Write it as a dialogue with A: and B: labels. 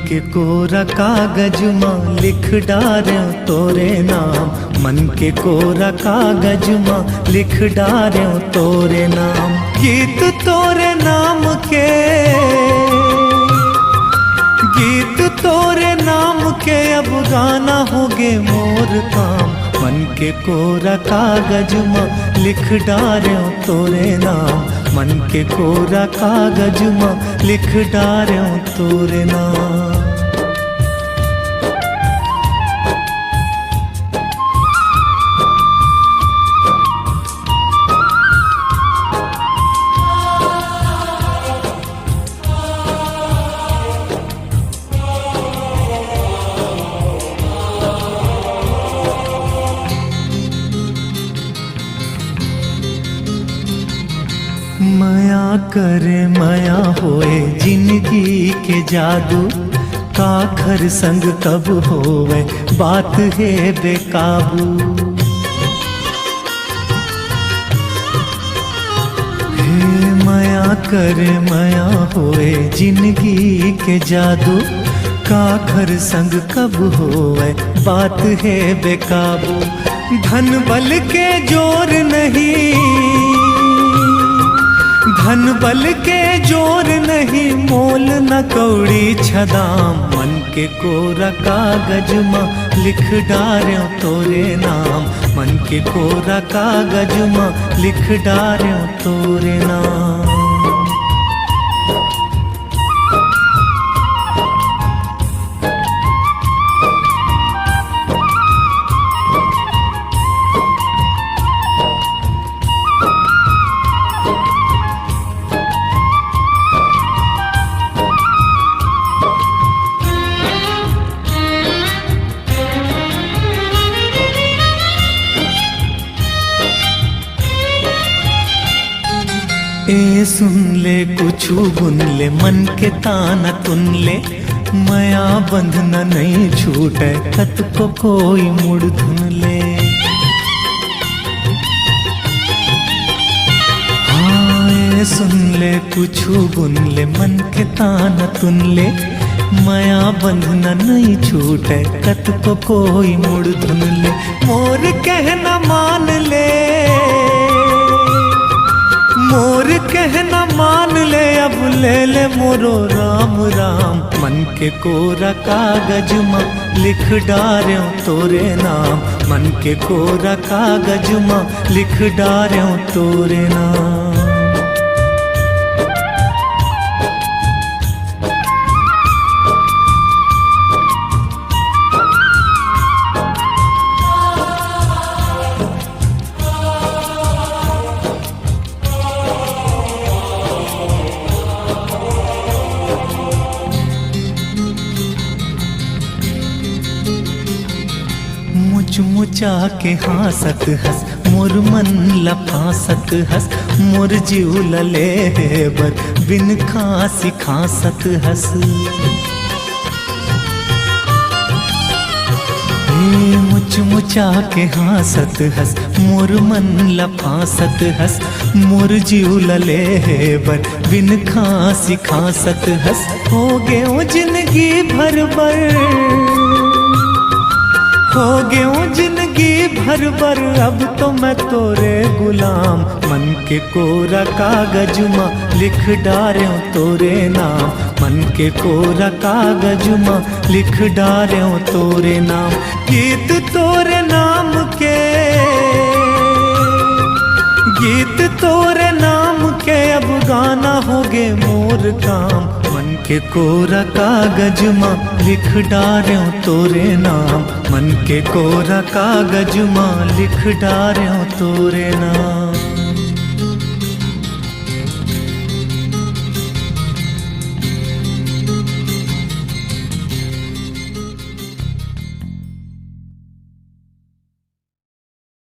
A: के कोरा कागज मां लिख डार्यो तोरे नाम, मन के कोरा कागज मां लिख डार्यो तोरे नाम। गीत तोरे नाम के, गीत तोरे नाम के अब गाना होगे मोर काम। मन के कोरा कागज मां लिख डार्यो तोरे नाम, मन के कोरा कागज मां लिख डार्यो तोरे नाम। माया करे माया होए जिंदगी के जादू, काखर संग कब होवे बात है बेकाबू। हे माया करे माया होए जिंदगी के जादू, काखर संग कब होवे बात है बेकाबू। धन बल के जोर नहीं, धन बल के जोर नहीं, मोल न कौड़ी छदाम। मन के कोरा कागज मां लिख डार्यो तोरे नाम, मन के कोरा कागज मां लिख डार्यो तोरे नाम। ए सुन ले कुछू बुन ले, मन के ताना तुन ले। माया बंधना नहीं छूटे, कत को कोई मुड़ धुन ले। हाँ ए सुन ले कुछू बुन ले, मन के ताना तुन ले। माया बंधना नहीं छूटे, कत को कोई मुड़ धुन ले। मोर कहना मान ले, मोर कहना मान ले, अब ले ले मोरो राम राम। मन के कोरा कागज मां लिख डार्यो तोरे नाम, मन के कोरा कागज मां लिख डार्यो तोरे नाम। मुचा के हासत हस, मोर मन लफासत हस। मोर जीव लले बर बिन खासी खासत हस। मुच मुचा के हासत हस, मोर मन लफासत हस। मोर जीव लले बर बिन खासी खासत हस। हो गयो जिंदगी भर बर, हो गयो जिंदगी भर बर, अब तो मैं तोरे गुलाम। मन के कोरा कागज मां लिख डार्यो तोरे नाम, मन के कोरा कागज मां लिख डार्यो तोरे नाम। गीत तोरे नाम के, गीत तोरे नाम के अब गाना होगे मोर काम। मन के कोरा कागज मां लिख डार्यो तोरे नाम, मन के कोरा कागज मां लिख डार्यो तोरे नाम।